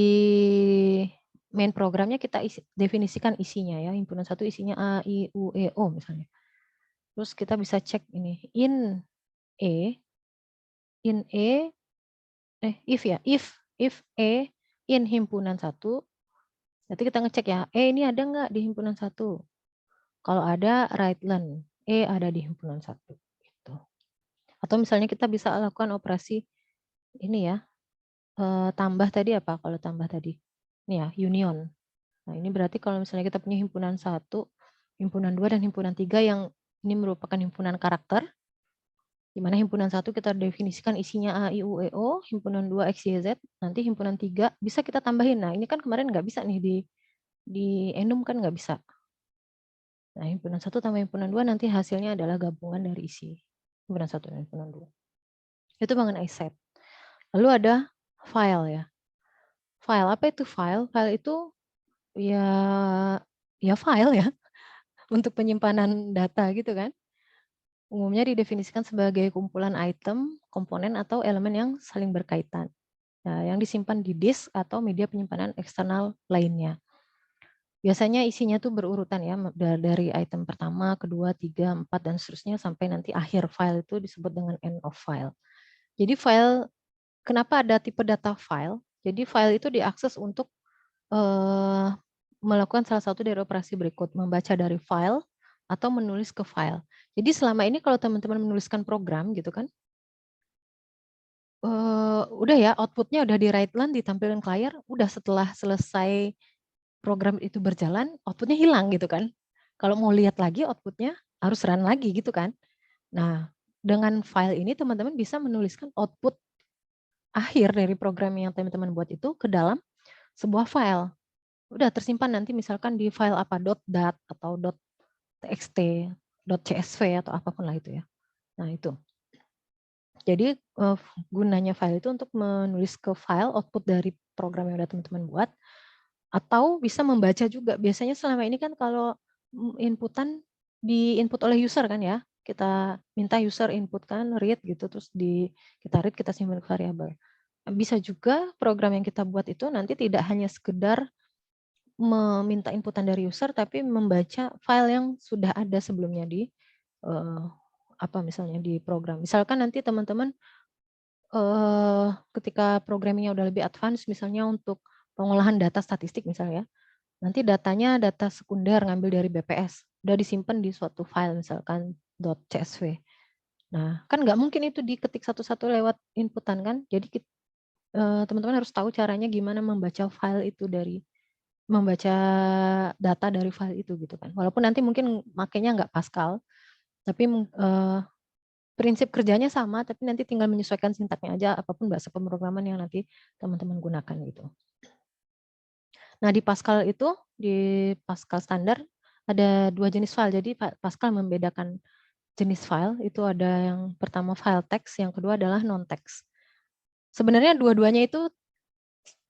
main programnya kita definisikan isinya ya, himpunan satu isinya A, I, U, E, O misalnya. Terus kita bisa cek ini, if E in himpunan satu, nanti kita ngecek ya, ini ada nggak di himpunan satu? Kalau ada, write len, ada di himpunan satu. Gitu. Atau misalnya kita bisa lakukan operasi ini ya, tambah tadi apa? Kalau tambah tadi, ini ya, union. Nah ini berarti kalau misalnya kita punya himpunan 1, himpunan 2, dan himpunan 3 yang ini merupakan himpunan karakter, di mana himpunan 1 kita definisikan isinya A, I, U, E, O, himpunan 2 X, Y, Z, nanti himpunan 3 bisa kita tambahin. Nah ini kan kemarin nggak bisa nih di enum kan nggak bisa. Nah himpunan 1 tambah himpunan 2 nanti hasilnya adalah gabungan dari isi himpunan 1 dan himpunan 2. Itu mengenai set. Lalu ada file ya. File, apa itu file? File itu ya file ya, untuk penyimpanan data gitu kan. Umumnya didefinisikan sebagai kumpulan item, komponen, atau elemen yang saling berkaitan. Nah, yang disimpan di disk atau media penyimpanan eksternal lainnya. Biasanya isinya tuh berurutan ya, dari item pertama, kedua, 3, 4, dan seterusnya sampai nanti akhir file itu disebut dengan end of file. Jadi file, kenapa ada tipe data file? Jadi file itu diakses untuk melakukan salah satu dari operasi berikut, membaca dari file atau menulis ke file. Jadi selama ini kalau teman-teman menuliskan program gitu kan, udah ya outputnya udah di write line ditampilkan ke layar, udah setelah selesai program itu berjalan, outputnya hilang gitu kan. Kalau mau lihat lagi outputnya harus run lagi gitu kan. Nah, dengan file ini teman-teman bisa menuliskan output akhir dari program yang teman-teman buat itu ke dalam sebuah file. Udah tersimpan nanti misalkan di file apa, .dat atau .txt, .csv atau apapun lah itu ya. Nah itu. Jadi gunanya file itu untuk menulis ke file output dari program yang udah teman-teman buat, atau bisa membaca juga. Biasanya selama ini kan kalau inputan di input oleh user kan ya, kita minta user input kan, read gitu, terus kita read, kita simpan ke variabel. Bisa juga program yang kita buat itu nanti tidak hanya sekedar meminta inputan dari user, tapi membaca file yang sudah ada sebelumnya di misalnya di program. Misalkan nanti teman-teman ketika programmingnya udah lebih advance, misalnya untuk pengolahan data statistik misalnya, nanti datanya data sekunder ngambil dari BPS, udah disimpan di suatu file misalkan .csv. Nah, kan nggak mungkin itu diketik satu-satu lewat inputan kan, jadi teman-teman harus tahu caranya gimana membaca file itu membaca data dari file itu gitu kan. Walaupun nanti mungkin makainya nggak Pascal, tapi prinsip kerjanya sama, tapi nanti tinggal menyesuaikan sintaknya aja apapun bahasa pemrograman yang nanti teman-teman gunakan gitu. Nah di Pascal itu, di Pascal standar ada 2 jenis file. Jadi Pascal membedakan jenis file, itu ada yang pertama file teks, yang kedua adalah non-teks. Sebenarnya dua-duanya itu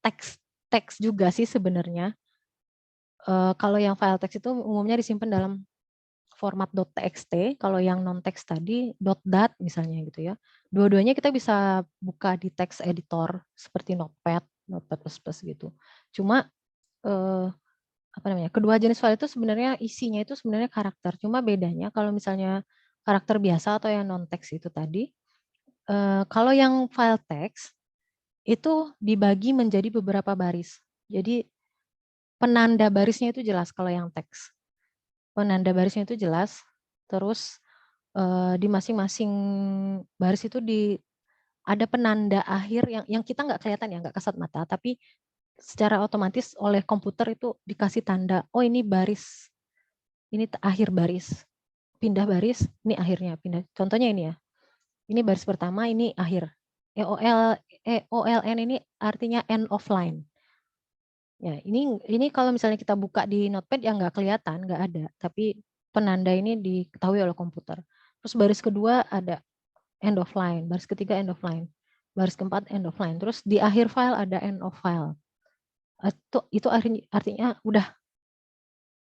teks juga sih sebenarnya. Kalau yang file teks itu umumnya disimpan dalam format .txt, kalau yang non-teks tadi .dat misalnya gitu ya. Dua-duanya kita bisa buka di text editor seperti Notepad gitu. Cuma kedua jenis file itu sebenarnya isinya itu sebenarnya karakter. Cuma bedanya kalau misalnya karakter biasa atau yang non-teks itu tadi, kalau yang file teks itu dibagi menjadi beberapa baris. Jadi penanda barisnya itu jelas kalau yang teks. Penanda barisnya itu jelas, terus di masing-masing baris itu ada penanda akhir yang kita nggak kelihatan ya, nggak kasat mata, tapi secara otomatis oleh komputer itu dikasih tanda, oh ini baris, ini akhir baris, pindah baris, ini akhirnya, pindah. Contohnya ini ya, ini baris pertama, ini akhir. EOLN ini artinya end of line. Ya, ini kalau misalnya kita buka di Notepad ya nggak kelihatan, nggak ada, tapi penanda ini diketahui oleh komputer. Terus baris kedua ada end of line, baris ketiga end of line, baris keempat end of line. Terus di akhir file ada end of file. Itu artinya udah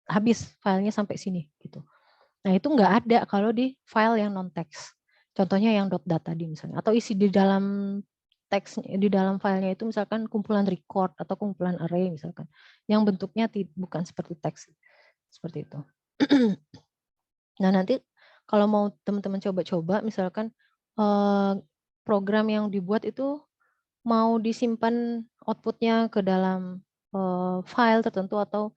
habis filenya sampai sini gitu. Nah itu nggak ada kalau di file yang non teks. Contohnya yang .dat tadi misalnya, atau isi di dalam teks di dalam filenya itu misalkan kumpulan record atau kumpulan array misalkan, yang bentuknya bukan seperti teks seperti itu. Nah nanti kalau mau teman-teman coba-coba misalkan program yang dibuat itu mau disimpan outputnya ke dalam file tertentu atau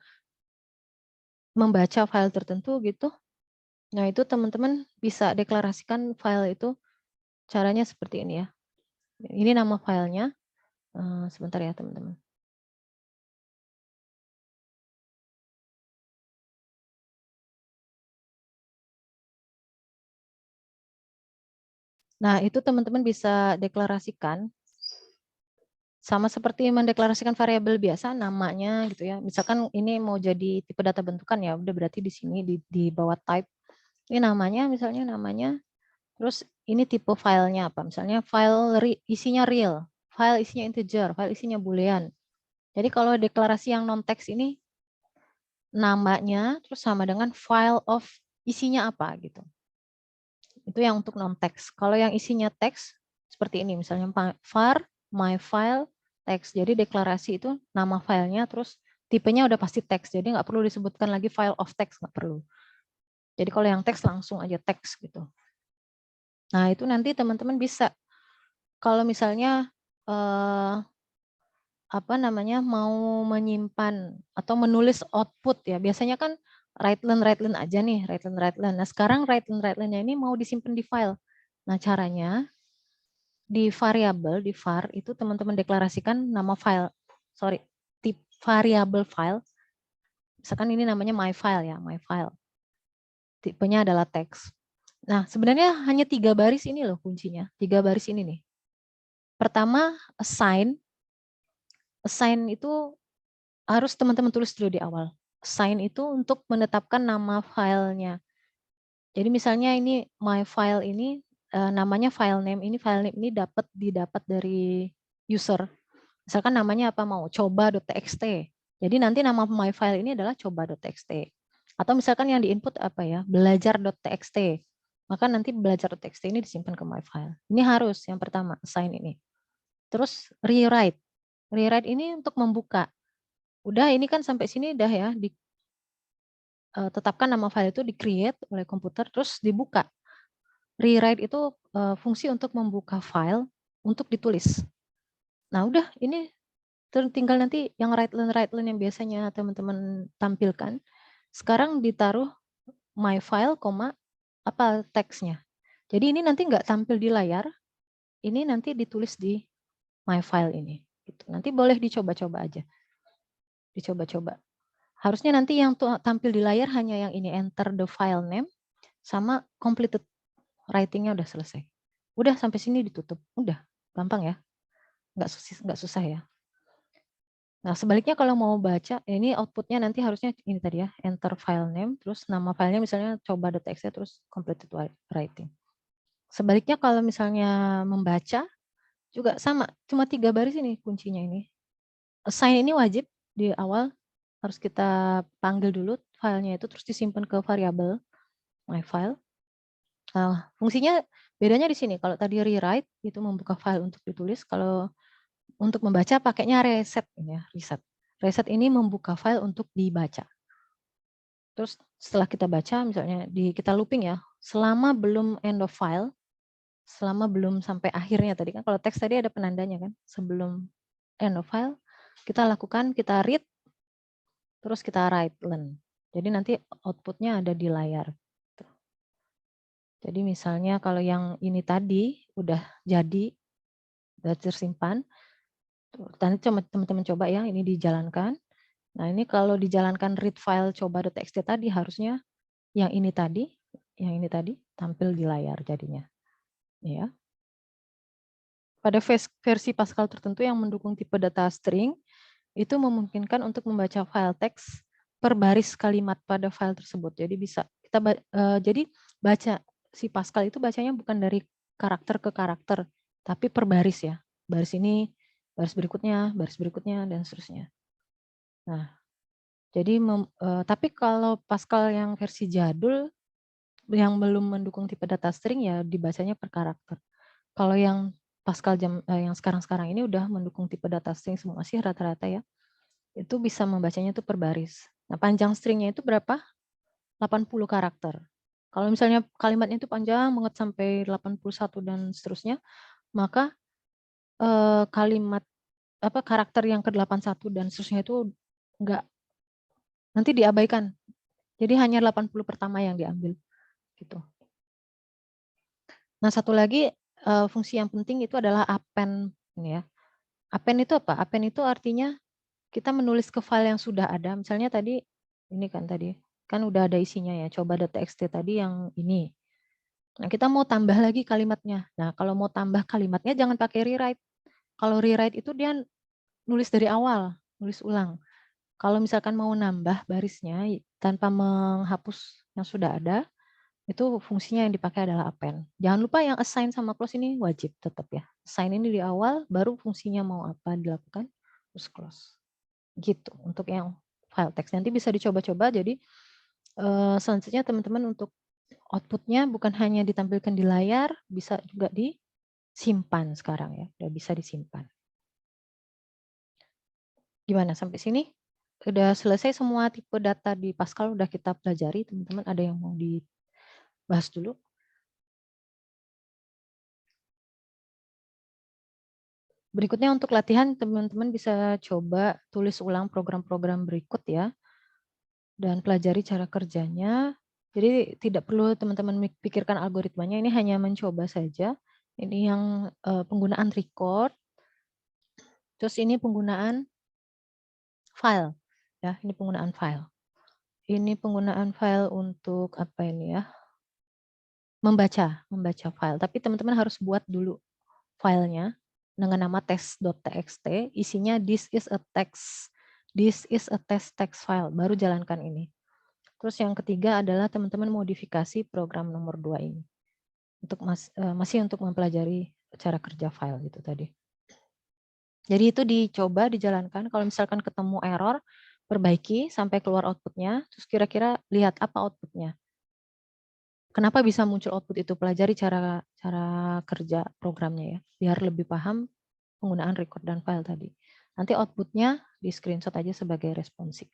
membaca file tertentu gitu. Nah itu teman-teman bisa deklarasikan file itu caranya seperti ini ya. Ini nama filenya. Sebentar ya teman-teman. Nah, itu teman-teman bisa deklarasikan sama seperti mendeklarasikan variabel biasa namanya gitu ya. Misalkan ini mau jadi tipe data bentukan ya, udah berarti di sini di bawah type. Ini namanya misalnya namanya. Terus ini tipe filenya apa? Misalnya file isinya real, file isinya integer, file isinya boolean. Jadi kalau deklarasi yang non teks ini namanya terus sama dengan file of isinya apa gitu. Itu yang untuk non-teks. Kalau yang isinya teks seperti ini, misalnya var my file teks. Jadi deklarasi itu nama filenya, terus tipenya udah pasti teks. Jadi nggak perlu disebutkan lagi file of text, nggak perlu. Jadi kalau yang teks langsung aja teks gitu. Nah itu nanti teman-teman bisa, kalau misalnya mau menyimpan atau menulis output ya, biasanya kan write len aja nih, write len. Nah sekarang write len-nya ini mau disimpan di file. Nah caranya di variabel, di var itu teman-teman deklarasikan nama file, tip variabel file. Misalkan ini namanya my file ya, my file. Tipenya adalah teks. Nah sebenarnya hanya 3 baris ini loh kuncinya, 3 baris ini nih. Pertama assign itu harus teman-teman tulis dulu di awal. Assign itu untuk menetapkan nama filenya. Jadi misalnya ini my file ini namanya file name ini didapat dari user. Misalkan namanya apa mau coba.txt. Jadi nanti nama my file ini adalah coba.txt. Atau misalkan yang di input apa ya, belajar.txt. Maka nanti belajar.txt ini disimpan ke my file. Ini harus yang pertama assign ini. Terus rewrite. Rewrite ini untuk membuka. Udah ini kan sampai sini udah ya, tetapkan nama file itu di-create oleh komputer, terus dibuka. Rewrite itu fungsi untuk membuka file untuk ditulis. Nah udah ini tinggal nanti yang write len yang biasanya teman-teman tampilkan, sekarang ditaruh my file, apa teksnya. Jadi ini nanti nggak tampil di layar, ini nanti ditulis di my file ini. Gitu. Nanti boleh dicoba-coba aja. Dicoba-coba. Harusnya nanti yang tampil di layar hanya yang ini, enter the file name, sama completed writing-nya udah selesai. Udah sampai sini ditutup. Udah, gampang ya. Nggak susah ya. Nah sebaliknya kalau mau baca, ini outputnya nanti harusnya ini tadi ya, enter file name, terus nama filenya misalnya coba.txt, terus completed writing. Sebaliknya kalau misalnya membaca, juga sama, cuma 3 baris ini kuncinya ini. Assign ini wajib di awal, harus kita panggil dulu filenya itu, terus disimpan ke variabel my file. Nah, fungsinya bedanya di sini. Kalau tadi rewrite itu membuka file untuk ditulis, kalau untuk membaca pakainya reset ini ya, reset. Reset ini membuka file untuk dibaca. Terus setelah kita baca, misalnya kita looping ya, selama belum end of file, selama belum sampai akhirnya tadi kan, kalau teks tadi ada penandanya kan, sebelum end of file, kita lakukan, kita read, terus kita write len. Jadi nanti outputnya ada di layar. Jadi misalnya kalau yang ini tadi udah jadi, udah tersimpan, nanti teman-teman coba ya, ini dijalankan. Nah ini kalau dijalankan read file coba.txt tadi, harusnya yang ini tadi tampil di layar jadinya. Ya. Pada versi Pascal tertentu yang mendukung tipe data string, itu memungkinkan untuk membaca file teks per baris kalimat pada file tersebut. Jadi bisa kita jadi baca si Pascal itu bacanya bukan dari karakter ke karakter, tapi per baris ya. Baris ini, baris berikutnya, dan seterusnya. Nah, jadi tapi kalau Pascal yang versi jadul yang belum mendukung tipe data string ya dibacanya per karakter. Kalau yang Pascal yang sekarang-sekarang ini udah mendukung tipe data string semua sih rata-rata ya. Itu bisa membacanya itu per baris. Nah, panjang stringnya itu berapa? 80 karakter. Kalau misalnya kalimatnya itu panjang banget sampai 81 dan seterusnya, maka kalimat karakter yang ke-81 dan seterusnya itu enggak, nanti diabaikan. Jadi hanya 80 pertama yang diambil gitu. Nah, satu lagi fungsi yang penting itu adalah append ini ya. Append itu apa? Append itu artinya kita menulis ke file yang sudah ada. Misalnya tadi ini kan udah ada isinya ya, coba.txt tadi yang ini. Nah, kita mau tambah lagi kalimatnya. Nah, kalau mau tambah kalimatnya jangan pakai rewrite. Kalau rewrite itu dia nulis dari awal, nulis ulang. Kalau misalkan mau nambah barisnya tanpa menghapus yang sudah ada, itu fungsinya yang dipakai adalah append. Jangan lupa yang assign sama close ini wajib tetap ya. Assign ini di awal, baru fungsinya mau apa dilakukan, terus close. Gitu untuk yang file text. Nanti bisa dicoba-coba. Jadi selanjutnya teman-teman untuk outputnya bukan hanya ditampilkan di layar, bisa juga disimpan sekarang ya, udah bisa disimpan. Gimana sampai sini? Udah selesai semua tipe data di Pascal udah kita pelajari, teman-teman. Ada yang mau dibahas dulu? Berikutnya untuk latihan, teman-teman bisa coba tulis ulang program-program berikut ya, dan pelajari cara kerjanya. Jadi tidak perlu teman-teman pikirkan algoritmanya, ini hanya mencoba saja. Ini yang penggunaan record, terus ini penggunaan file. Ya, ini penggunaan file. Ini penggunaan file untuk apa ini ya? Membaca file. Tapi teman-teman harus buat dulu filenya dengan nama test.txt, isinya this is a test file, baru jalankan ini. Terus yang ketiga adalah teman-teman modifikasi program nomor 2 ini. Untuk masih untuk mempelajari cara kerja file itu tadi. Jadi itu dicoba dijalankan, kalau misalkan ketemu error, perbaiki sampai keluar outputnya, terus kira-kira lihat apa outputnya. Kenapa bisa muncul output itu? Pelajari cara kerja programnya ya, biar lebih paham penggunaan record dan file tadi. Nanti outputnya di screenshot aja sebagai responsif.